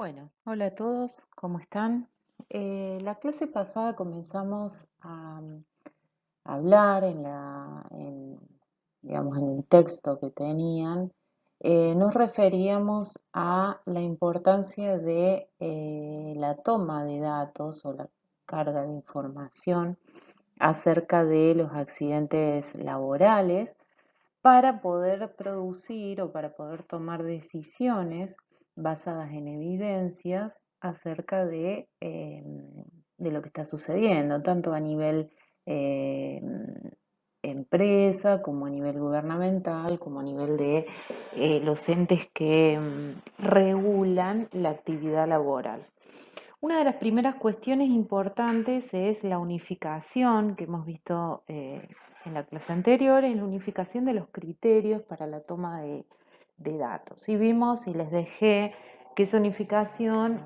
Bueno, hola a todos, ¿cómo están? La clase pasada comenzamos a hablar digamos, en el texto que tenían, nos referíamos a la importancia de la toma de datos o la carga de información acerca de los accidentes laborales para poder producir o para poder tomar decisiones basadas en evidencias acerca de lo que está sucediendo, tanto a nivel eh, empresa, como a nivel gubernamental, como a nivel de los entes que regulan la actividad laboral. Una de las primeras cuestiones importantes es la unificación que hemos visto en la clase anterior, en la unificación de los criterios para la toma de datos. Y vimos y les dejé que esa unificación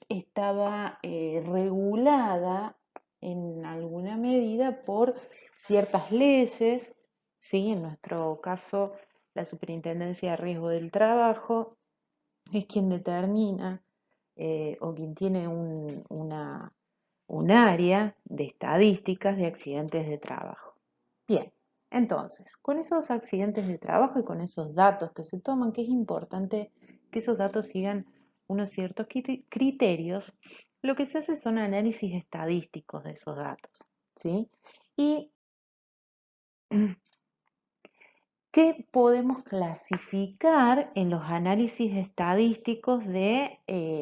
estaba regulada en alguna medida por ciertas leyes, ¿sí? En nuestro caso, la Superintendencia de Riesgo del Trabajo es quien determina o quien tiene un área de estadísticas de accidentes de trabajo. Bien, entonces, con esos accidentes de trabajo y con esos datos que se toman, que es importante que esos datos sigan unos ciertos criterios, lo que se hace son análisis estadísticos de esos datos, ¿sí? Y ¿qué podemos clasificar en los análisis estadísticos de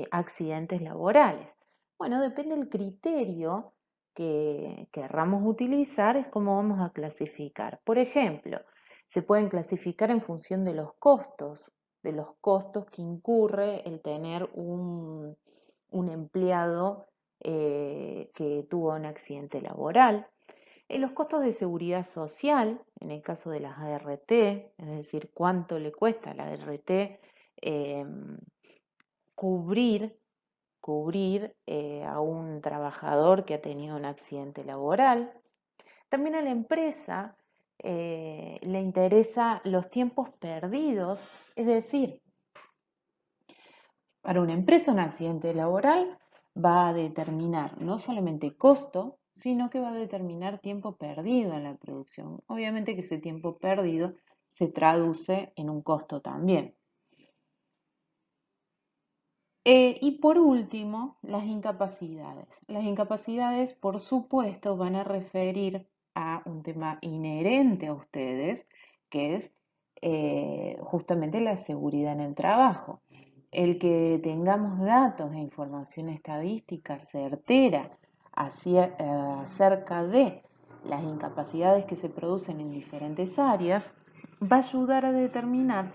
accidentes laborales? Bueno, depende del criterio que querramos utilizar, es como vamos a clasificar. Por ejemplo, se pueden clasificar en función de los costos que incurre el tener un empleado que tuvo un accidente laboral. Los costos de seguridad social, en el caso de las ART, es decir, cuánto le cuesta a la ART cubrir, a un trabajador que ha tenido un accidente laboral. También a la empresa le interesa los tiempos perdidos, es decir, para una empresa, un accidente laboral va a determinar no solamente costo, sino que va a determinar tiempo perdido en la producción. Obviamente que ese tiempo perdido se traduce en un costo también. Y por último, las incapacidades. Las incapacidades, por supuesto, van a referir a un tema inherente a ustedes, que es justamente la seguridad en el trabajo. El que tengamos datos e información estadística certera acerca de las incapacidades que se producen en diferentes áreas va a ayudar a determinar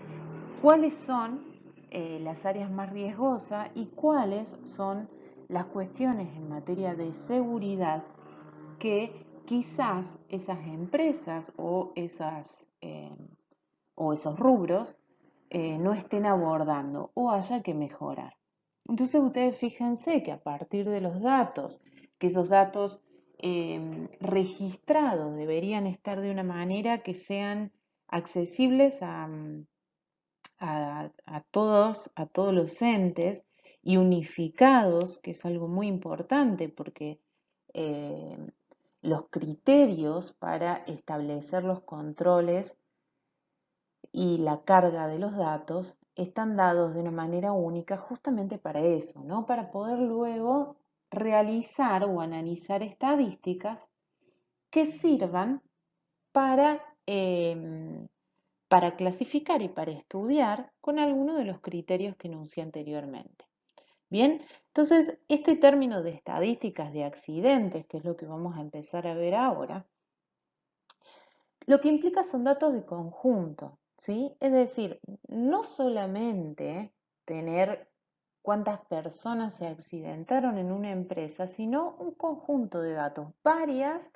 cuáles son las áreas más riesgosas y cuáles son las cuestiones en materia de seguridad que quizás esas empresas o esos rubros no estén abordando o haya que mejorar. Entonces ustedes fíjense que a partir de los datos, que esos datos registrados deberían estar de una manera que sean accesibles a todos los entes y unificados, que es algo muy importante porque eh, los criterios para establecer los controles y la carga de los datos están dados de una manera única justamente para eso, ¿no? Para poder luego realizar o analizar estadísticas que sirvan para, para clasificar y para estudiar con alguno de los criterios que enuncié anteriormente. Bien, entonces este término de estadísticas de accidentes, que es lo que vamos a empezar a ver ahora, lo que implica son datos de conjunto, ¿sí? Es decir, no solamente tener cuántas personas se accidentaron en una empresa, sino un conjunto de datos, varias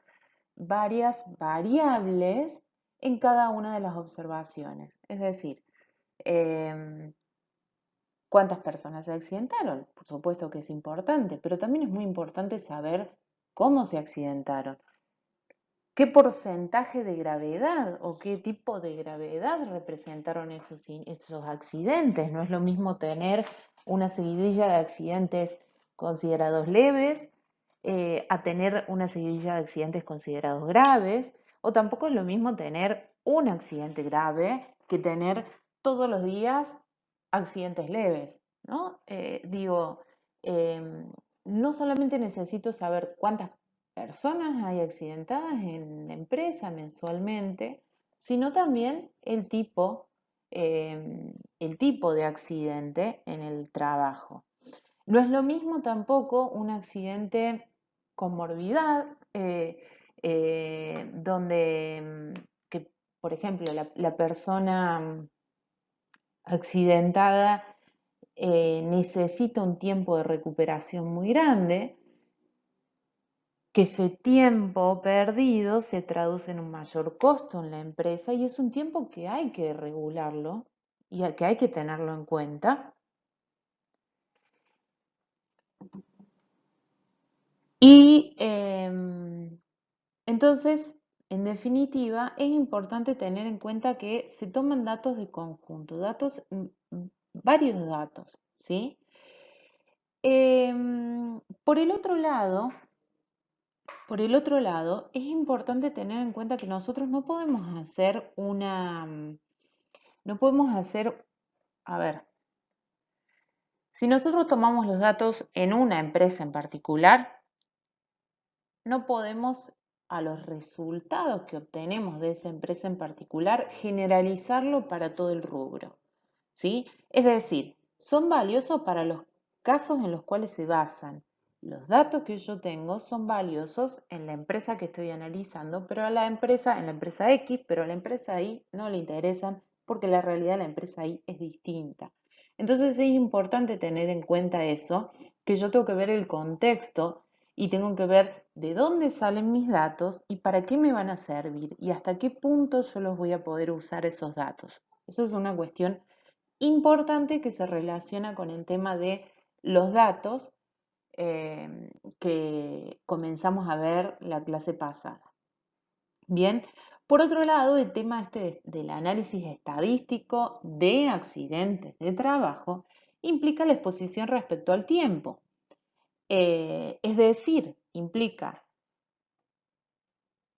variables en cada una de las observaciones. Es decir, em, ¿cuántas personas se accidentaron? Por supuesto que es importante, pero también es muy importante saber cómo se accidentaron. ¿Qué porcentaje de gravedad o qué tipo de gravedad representaron esos accidentes? No es lo mismo tener una seguidilla de accidentes considerados leves, a tener una seguidilla de accidentes considerados graves, o tampoco es lo mismo tener un accidente grave que tener todos los días accidentes leves, ¿no? No solamente necesito saber cuántas personas hay accidentadas en la empresa mensualmente, sino también el tipo de accidente en el trabajo. No es lo mismo tampoco un accidente con morbidad, donde, que, por ejemplo, la persona accidentada necesita un tiempo de recuperación muy grande, que ese tiempo perdido se traduce en un mayor costo en la empresa y es un tiempo que hay que regularlo y que hay que tenerlo en cuenta. Y entonces, en definitiva, es importante tener en cuenta que se toman datos de conjunto, varios datos, ¿sí? Por el otro lado, es importante tener en cuenta que nosotros no podemos hacer no podemos hacer, a ver, si nosotros tomamos los datos en una empresa en particular, no podemos a los resultados que obtenemos de esa empresa en particular generalizarlo para todo el rubro, ¿sí? Es decir, son valiosos para los casos en los cuales se basan. Los datos que yo tengo son valiosos en la empresa que estoy analizando, pero en la empresa X, pero a la empresa Y no le interesan porque la realidad de la empresa Y es distinta. Entonces es importante tener en cuenta eso, que yo tengo que ver el contexto y tengo que ver de dónde salen mis datos y para qué me van a servir y hasta qué punto yo los voy a poder usar esos datos. Eso es una cuestión importante que se relaciona con el tema de los datos que comenzamos a ver la clase pasada. Bien, por otro lado, el tema del análisis estadístico de accidentes de trabajo implica la exposición respecto al tiempo. Es decir, implica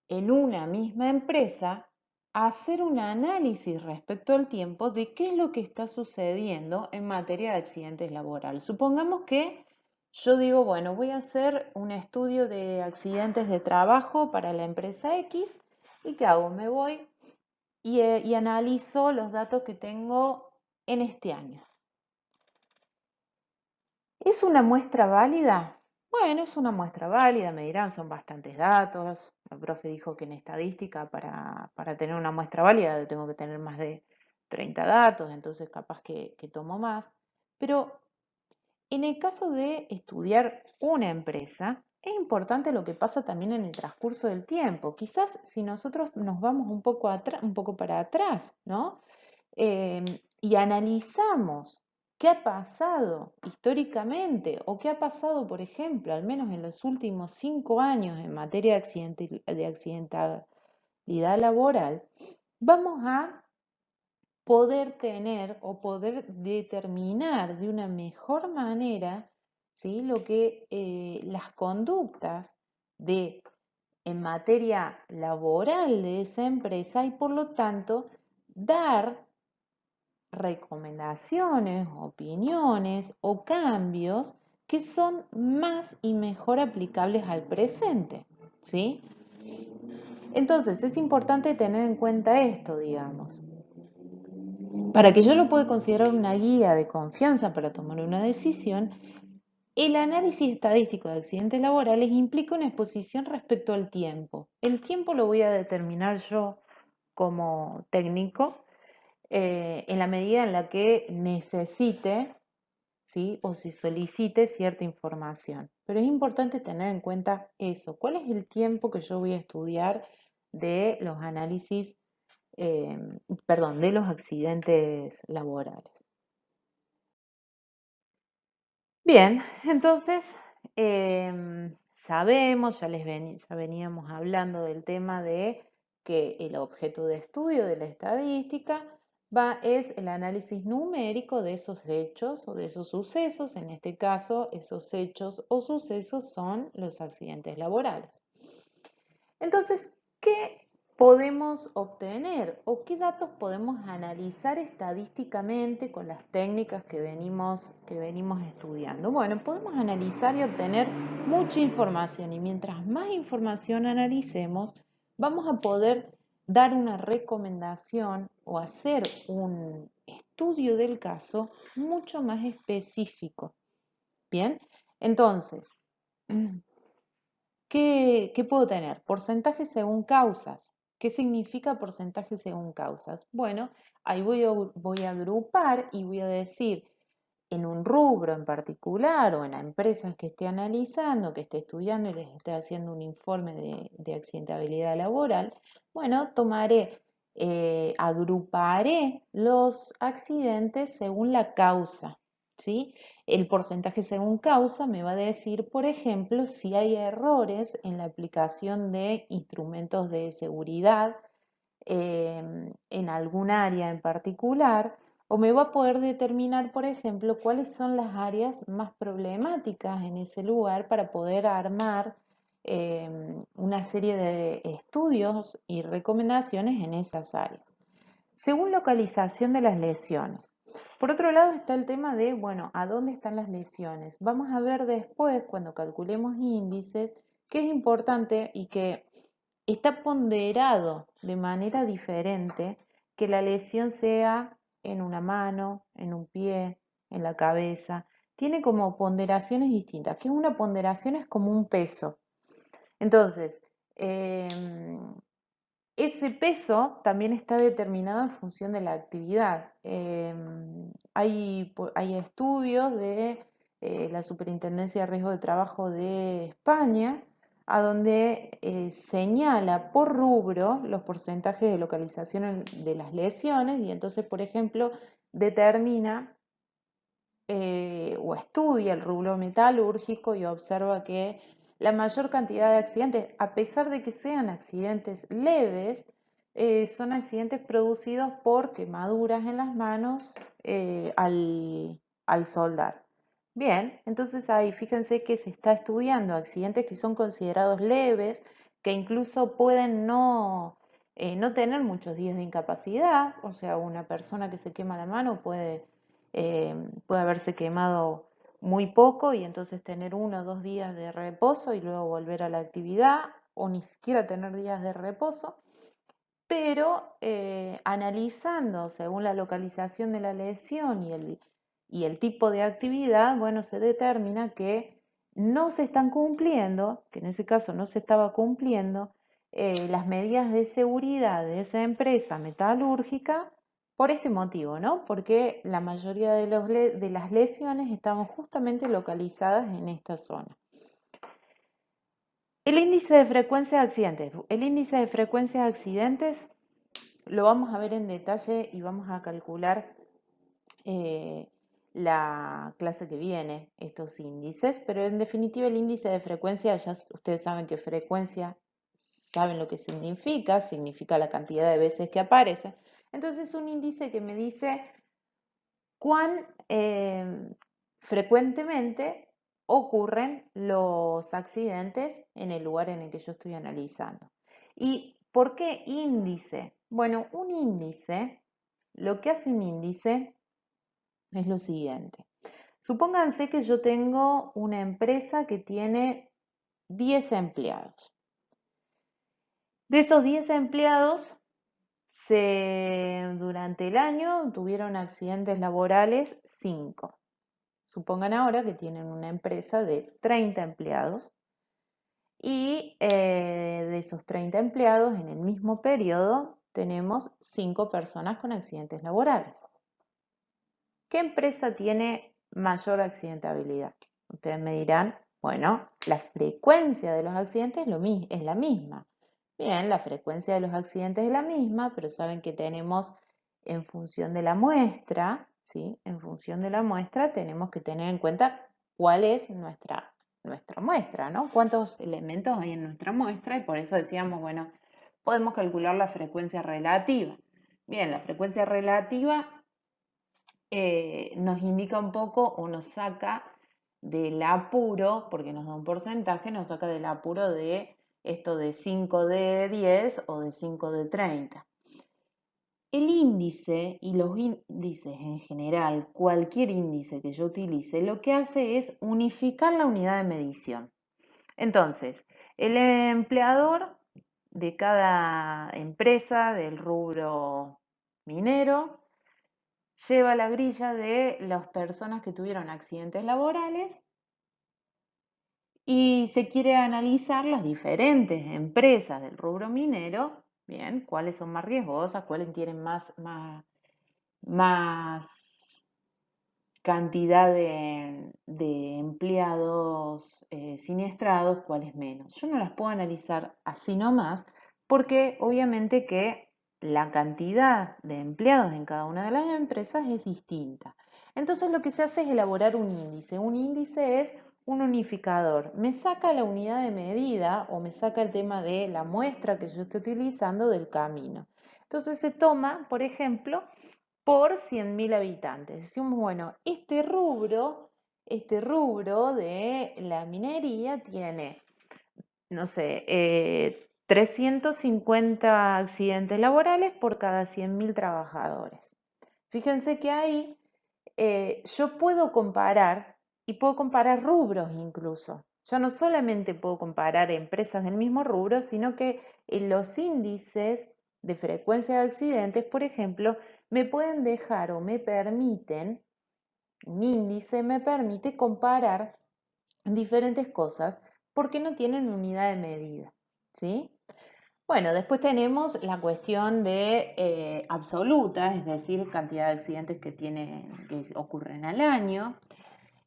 en una misma empresa hacer un análisis respecto al tiempo de qué es lo que está sucediendo en materia de accidentes laborales. Supongamos que yo digo, bueno, voy a hacer un estudio de accidentes de trabajo para la empresa X y ¿qué hago? Me voy y analizo los datos que tengo en este año. ¿Es una muestra válida? Bueno, es una muestra válida, me dirán, son bastantes datos. El profe dijo que en estadística para tener una muestra válida tengo que tener más de 30 datos, entonces capaz que tomo más. Pero en el caso de estudiar una empresa, es importante lo que pasa también en el transcurso del tiempo. Quizás si nosotros nos vamos un poco para atrás, ¿no? eh, y analizamos qué ha pasado históricamente o qué ha pasado, por ejemplo, al menos en los últimos 5 años en materia de accidentalidad laboral, vamos a poder tener o poder determinar de una mejor manera, ¿sí? Lo que las conductas de en materia laboral de esa empresa y por lo tanto dar recomendaciones, opiniones o cambios que son más y mejor aplicables al presente, ¿sí? Entonces es importante tener en cuenta esto, digamos. Para que yo lo pueda considerar una guía de confianza para tomar una decisión, el análisis estadístico de accidentes laborales implica una exposición respecto al tiempo. El tiempo lo voy a determinar yo como técnico en la medida en la que necesite, ¿sí? O se solicite cierta información. Pero es importante tener en cuenta eso. ¿Cuál es el tiempo que yo voy a estudiar de los análisis, eh, de los accidentes laborales? Bien, entonces sabemos, ya veníamos hablando del tema de que el objeto de estudio de la estadística es el análisis numérico de esos hechos o de esos sucesos. En este caso, esos hechos o sucesos son los accidentes laborales. Entonces, ¿qué podemos obtener o qué datos podemos analizar estadísticamente con las técnicas que venimos estudiando? Bueno, podemos analizar y obtener mucha información, y mientras más información analicemos, vamos a poder dar una recomendación o hacer un estudio del caso mucho más específico. Bien, entonces, ¿qué puedo tener? Porcentaje según causas. ¿Qué significa porcentaje según causas? Bueno, ahí voy a agrupar y voy a decir en un rubro en particular o en la empresa que esté analizando, que esté estudiando y les esté haciendo un informe de accidentabilidad laboral. Bueno, agruparé los accidentes según la causa, ¿sí? El porcentaje según causa me va a decir, por ejemplo, si hay errores en la aplicación de instrumentos de seguridad en algún área en particular, o me va a poder determinar, por ejemplo, cuáles son las áreas más problemáticas en ese lugar para poder armar una serie de estudios y recomendaciones en esas áreas, según localización de las lesiones. Por otro lado está el tema de, bueno, ¿a dónde están las lesiones? Vamos a ver después, cuando calculemos índices, que es importante y que está ponderado de manera diferente que la lesión sea en una mano, en un pie, en la cabeza. Tiene como ponderaciones distintas, que una ponderación es como un peso. Entonces, ese peso también está determinado en función de la actividad. Hay estudios de la Superintendencia de Riesgo de Trabajo de España, a donde señala por rubro los porcentajes de localización de las lesiones, y entonces, por ejemplo, determina o estudia el rubro metalúrgico y observa que la mayor cantidad de accidentes, a pesar de que sean accidentes leves, son accidentes producidos por quemaduras en las manos al soldar. Bien, entonces ahí fíjense que se está estudiando accidentes que son considerados leves, que incluso pueden no tener muchos días de incapacidad, o sea, una persona que se quema la mano puede haberse quemado muy poco y entonces tener 1 o 2 días de reposo y luego volver a la actividad, o ni siquiera tener días de reposo, pero analizando según la localización de la lesión y el tipo de actividad, bueno, se determina que no se están cumpliendo, que en ese caso no se estaba cumpliendo, las medidas de seguridad de esa empresa metalúrgica por este motivo, ¿no? Porque la mayoría de las lesiones estaban justamente localizadas en esta zona. El índice de frecuencia de accidentes. El índice de frecuencia de accidentes lo vamos a ver en detalle y vamos a calcular la clase que viene, estos índices, pero en definitiva el índice de frecuencia, ya ustedes saben que frecuencia, saben lo que significa la cantidad de veces que aparece. Entonces es un índice que me dice cuán frecuentemente ocurren los accidentes en el lugar en el que yo estoy analizando. ¿Y por qué índice? Bueno, un índice, lo que hace un índice es lo siguiente. Supónganse que yo tengo una empresa que tiene 10 empleados. De esos 10 empleados, durante el año tuvieron accidentes laborales 5. Supongan ahora que tienen una empresa de 30 empleados y de esos 30 empleados en el mismo periodo tenemos 5 personas con accidentes laborales. ¿Qué empresa tiene mayor accidentabilidad? Ustedes me dirán, bueno, la frecuencia de los accidentes es la misma. Bien, la frecuencia de los accidentes es la misma, pero saben que tenemos en función de la muestra, ¿sí? En función de la muestra tenemos que tener en cuenta cuál es nuestra muestra, ¿no? Cuántos elementos hay en nuestra muestra, y por eso decíamos, bueno, podemos calcular la frecuencia relativa. Bien, la frecuencia relativa nos indica un poco o nos saca del apuro, porque nos da un porcentaje, nos saca del apuro de esto de 5 de 10 o de 5 de 30. El índice y los índices en general, cualquier índice que yo utilice, lo que hace es unificar la unidad de medición. Entonces, el empleador de cada empresa del rubro minero lleva la grilla de las personas que tuvieron accidentes laborales y se quiere analizar las diferentes empresas del rubro minero, bien, cuáles son más riesgosas, cuáles tienen más cantidad de empleados siniestrados, cuáles menos. Yo no las puedo analizar así nomás, porque obviamente que la cantidad de empleados en cada una de las empresas es distinta. Entonces lo que se hace es elaborar un índice. Un índice es un unificador. Me saca la unidad de medida o me saca el tema de la muestra que yo estoy utilizando del camino. Entonces se toma, por ejemplo, por 100.000 habitantes. Decimos, bueno, este rubro de la minería tiene, no sé, 350 accidentes laborales por cada 100.000 trabajadores. Fíjense que ahí yo puedo comparar y puedo comparar rubros incluso. Ya no solamente puedo comparar empresas del mismo rubro, sino que en los índices de frecuencia de accidentes, por ejemplo, me pueden dejar o me permiten, un índice me permite comparar diferentes cosas porque no tienen unidad de medida, ¿sí? Bueno, después tenemos la cuestión de absoluta, es decir, cantidad de accidentes que ocurren al año.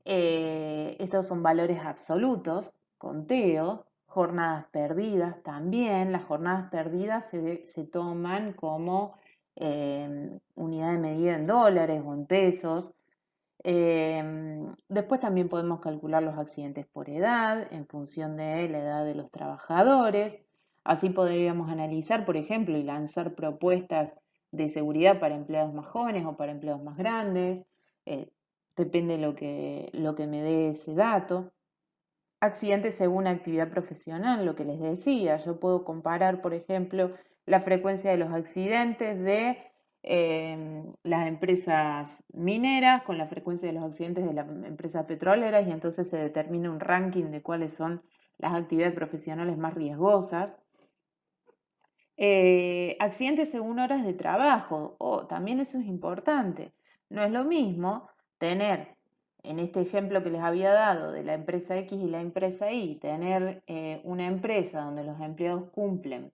Estos son valores absolutos, conteo, jornadas perdidas también. Las jornadas perdidas se toman como unidad de medida en dólares o en pesos. Después también podemos calcular los accidentes por edad en función de la edad de los trabajadores. Así podríamos analizar, por ejemplo, y lanzar propuestas de seguridad para empleados más jóvenes o para empleados más grandes. Eh, Depende de lo que me dé ese dato. Accidentes según actividad profesional, lo que les decía. Yo puedo comparar, por ejemplo, la frecuencia de los accidentes de las empresas mineras con la frecuencia de los accidentes de las empresas petroleras y entonces se determina un ranking de cuáles son las actividades profesionales más riesgosas. Accidentes según horas de trabajo, también eso es importante. No es lo mismo tener, en este ejemplo que les había dado de la empresa X y la empresa Y, tener una empresa donde los empleados cumplen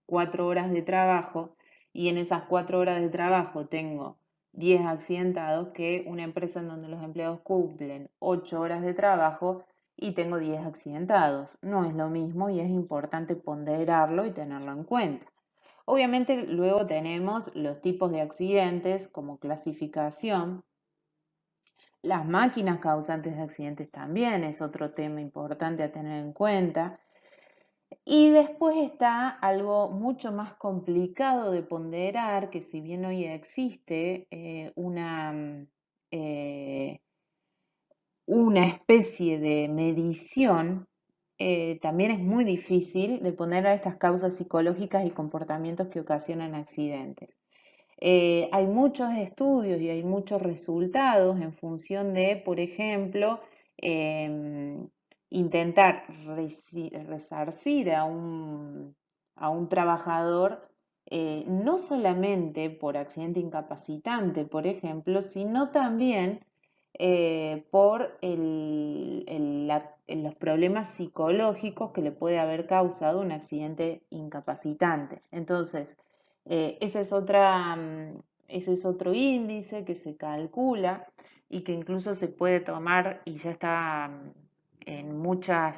4 horas de trabajo y en esas 4 horas de trabajo tengo 10 accidentados que una empresa en donde los empleados cumplen 8 horas de trabajo y tengo 10 accidentados. No es lo mismo y es importante ponderarlo y tenerlo en cuenta. Obviamente luego tenemos los tipos de accidentes como clasificación. Las máquinas causantes de accidentes también es otro tema importante a tener en cuenta. Y después está algo mucho más complicado de ponderar, que si bien hoy existe eh, una especie de medición, también es muy difícil de poner a estas causas psicológicas y comportamientos que ocasionan accidentes. Hay muchos estudios y hay muchos resultados en función de, por ejemplo, intentar resarcir a un trabajador, no solamente por accidente incapacitante, por ejemplo, sino también por los problemas psicológicos que le puede haber causado un accidente incapacitante. Entonces, ese es otro índice que se calcula y que incluso se puede tomar y ya está en mucha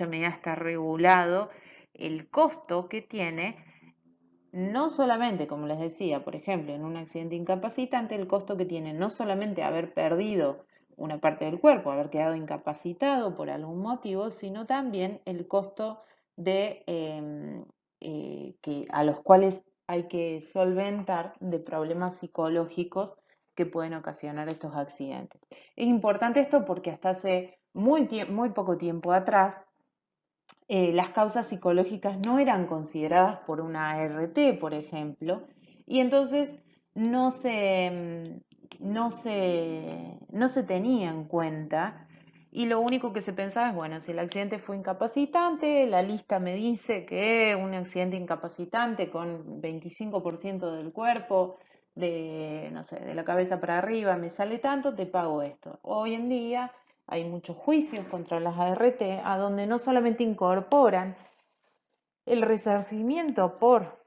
medida está regulado el costo que tiene, no solamente, como les decía, por ejemplo, en un accidente incapacitante, el costo que tiene no solamente haber perdido una parte del cuerpo, haber quedado incapacitado por algún motivo, sino también el costo de que a los cuales hay que solventar de problemas psicológicos que pueden ocasionar estos accidentes. Es importante esto porque hasta hace muy poco tiempo atrás las causas psicológicas no eran consideradas por una ART, por ejemplo, y entonces no se, no se tenía en cuenta y lo único que se pensaba es, bueno, si el accidente fue incapacitante, la lista me dice que un accidente incapacitante con 25% del cuerpo, de, no sé, de la cabeza para arriba, me sale tanto, te pago esto. Hoy en día hay muchos juicios contra las ART a donde no solamente incorporan el resarcimiento por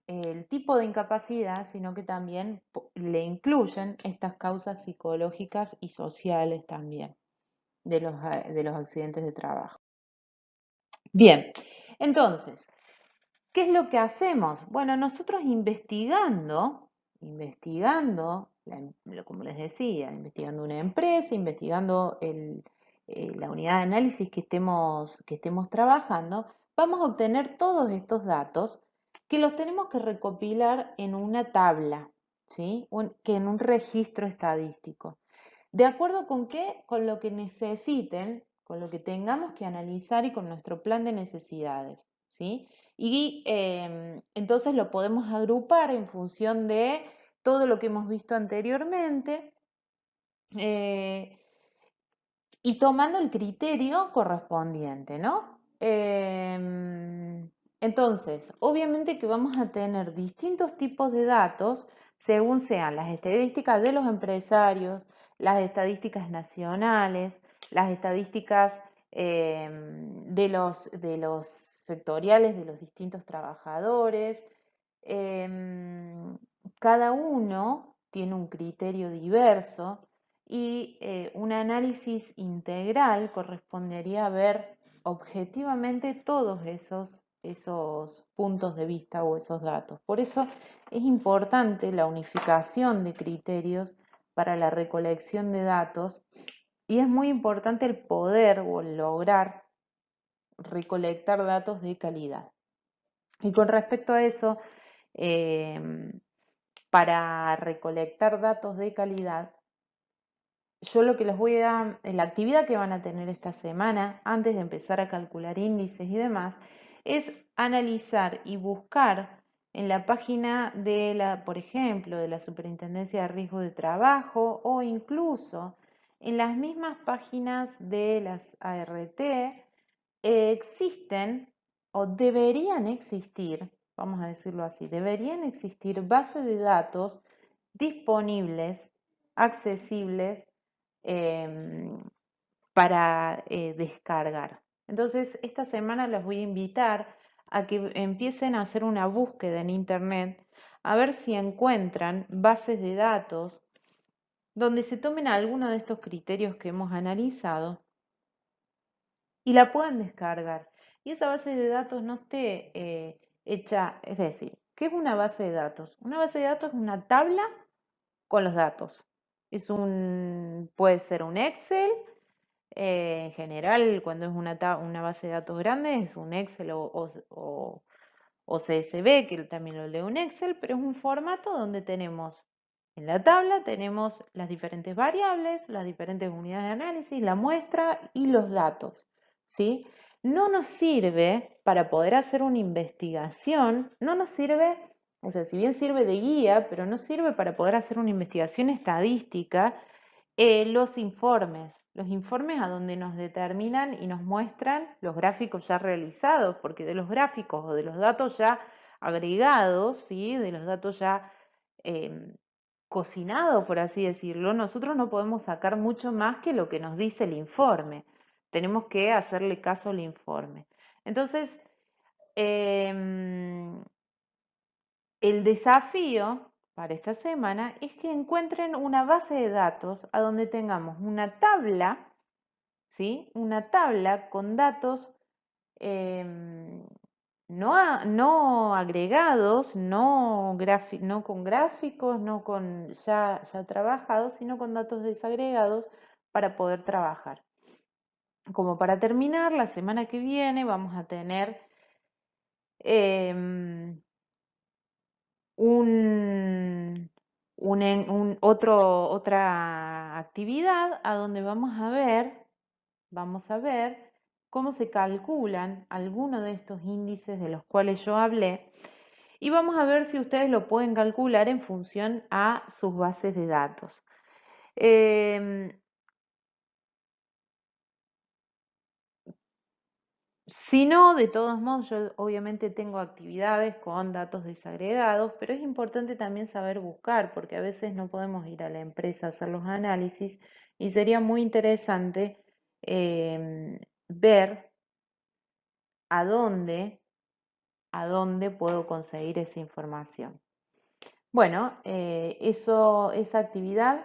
el tipo de incapacidad, sino que también le incluyen estas causas psicológicas y sociales también de los accidentes de trabajo. Bien, entonces, ¿qué es lo que hacemos? Bueno, nosotros investigando, como les decía, investigando una empresa, investigando la unidad de análisis que estemos trabajando, vamos a obtener todos estos datos que los tenemos que recopilar en una tabla, ¿sí? Que en un registro estadístico. ¿De acuerdo con qué? Con lo que necesiten, con lo que tengamos que analizar y con nuestro plan de necesidades, ¿sí? Y entonces lo podemos agrupar en función de todo lo que hemos visto anteriormente eh, y tomando el criterio correspondiente, ¿no? Entonces, obviamente que vamos a tener distintos tipos de datos según sean las estadísticas de los empresarios, las estadísticas nacionales, las estadísticas de los sectoriales de los distintos trabajadores. Em, Cada uno tiene un criterio diverso y un análisis integral correspondería a ver objetivamente todos esos puntos de vista o esos datos. Por eso es importante la unificación de criterios para la recolección de datos y es muy importante el poder o el lograr recolectar datos de calidad. Y con respecto a eso, para recolectar datos de calidad, yo lo que les voy a, la actividad que van a tener esta semana, antes de empezar a calcular índices y demás, es analizar y buscar en la página de la, por ejemplo, de la Superintendencia de Riesgo de Trabajo o incluso en las mismas páginas de las ART, existen o deberían existir, vamos a decirlo así, deberían existir bases de datos disponibles, accesibles para descargar. Entonces, esta semana los voy a invitar a que empiecen a hacer una búsqueda en Internet, a ver si encuentran bases de datos donde se tomen alguno de estos criterios que hemos analizado y la puedan descargar. Y esa base de datos no esté hecha, es decir, ¿qué es una base de datos? Una base de datos es una tabla con los datos. Puede ser un Excel, en general, cuando es una base de datos grande, es un Excel o CSV, que también lo lee un Excel, pero es un formato donde tenemos, en la tabla tenemos las diferentes variables, las diferentes unidades de análisis, la muestra y los datos, ¿sí? No nos sirve para poder hacer una investigación, no nos sirve, o sea, si bien sirve de guía, pero no sirve para poder hacer una investigación estadística, los informes a donde nos determinan y nos muestran los gráficos ya realizados, porque de los gráficos o de los datos ya agregados, ¿sí? De los datos ya cocinados, por así decirlo, nosotros no podemos sacar mucho más que lo que nos dice el informe. Tenemos que hacerle caso al informe. Entonces, em, el desafío para esta semana es que encuentren una base de datos a donde tengamos una tabla, ¿sí? Una tabla con datos em, no agregados, no con gráficos, no con ya trabajados, sino con datos desagregados para poder trabajar. Como para terminar, la semana que viene vamos a tener em, otra actividad a donde vamos a ver cómo se calculan algunos de estos índices de los cuales yo hablé y vamos a ver si ustedes lo pueden calcular en función a sus bases de datos. Em, Si no, de todos modos, yo obviamente tengo actividades con datos desagregados, pero es importante también saber buscar, porque a veces no podemos ir a la empresa a hacer los análisis y sería muy interesante ver a dónde, a dónde puedo conseguir esa información. Bueno, esa actividad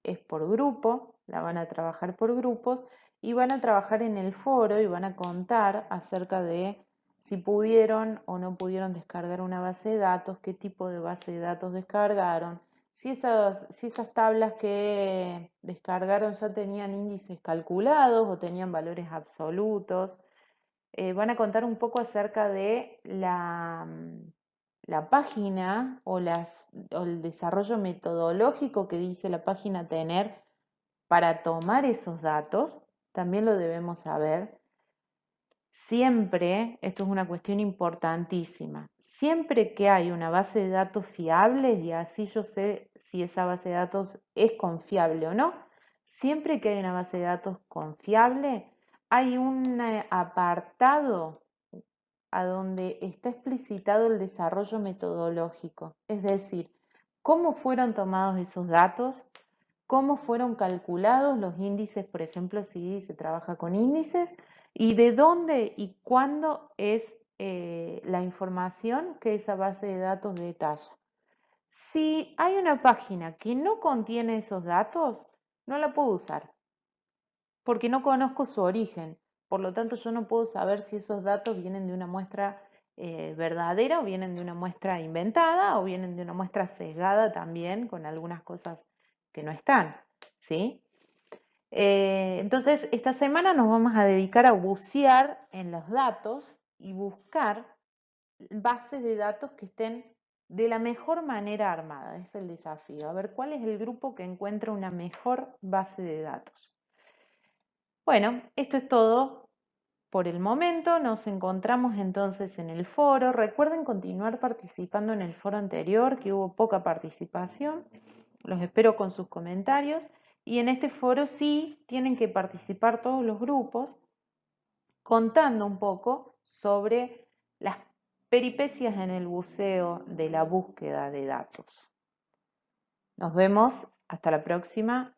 es por grupo, la van a trabajar por grupos y van a trabajar en el foro y van a contar acerca de si pudieron o no pudieron descargar una base de datos, qué tipo de base de datos descargaron, si esas tablas que descargaron ya tenían índices calculados o tenían valores absolutos. Van a contar un poco acerca de la página o el desarrollo metodológico que dice la página tener para tomar esos datos. También lo debemos saber. Siempre, esto es una cuestión importantísima, siempre que hay una base de datos fiable, y así yo sé si esa base de datos es confiable o no, siempre que hay una base de datos confiable, hay un apartado a donde está explicitado el desarrollo metodológico, es decir, cómo fueron tomados esos datos, cómo fueron calculados los índices, por ejemplo, si se trabaja con índices, y de dónde y cuándo es la información que esa base de datos detalla. Si hay una página que no contiene esos datos, no la puedo usar porque no conozco su origen. Por lo tanto, yo no puedo saber si esos datos vienen de una muestra verdadera o vienen de una muestra inventada o vienen de una muestra sesgada también con algunas cosas que no están, ¿sí? Entonces, esta semana nos vamos a dedicar a bucear en los datos y buscar bases de datos que estén de la mejor manera armada. Es el desafío. A ver cuál es el grupo que encuentra una mejor base de datos. Bueno, esto es todo por el momento. Nos encontramos entonces en el foro. Recuerden continuar participando en el foro anterior, que hubo poca participación. Los espero con sus comentarios. Y en este foro sí tienen que participar todos los grupos, contando un poco sobre las peripecias en el buceo de la búsqueda de datos. Nos vemos, hasta la próxima.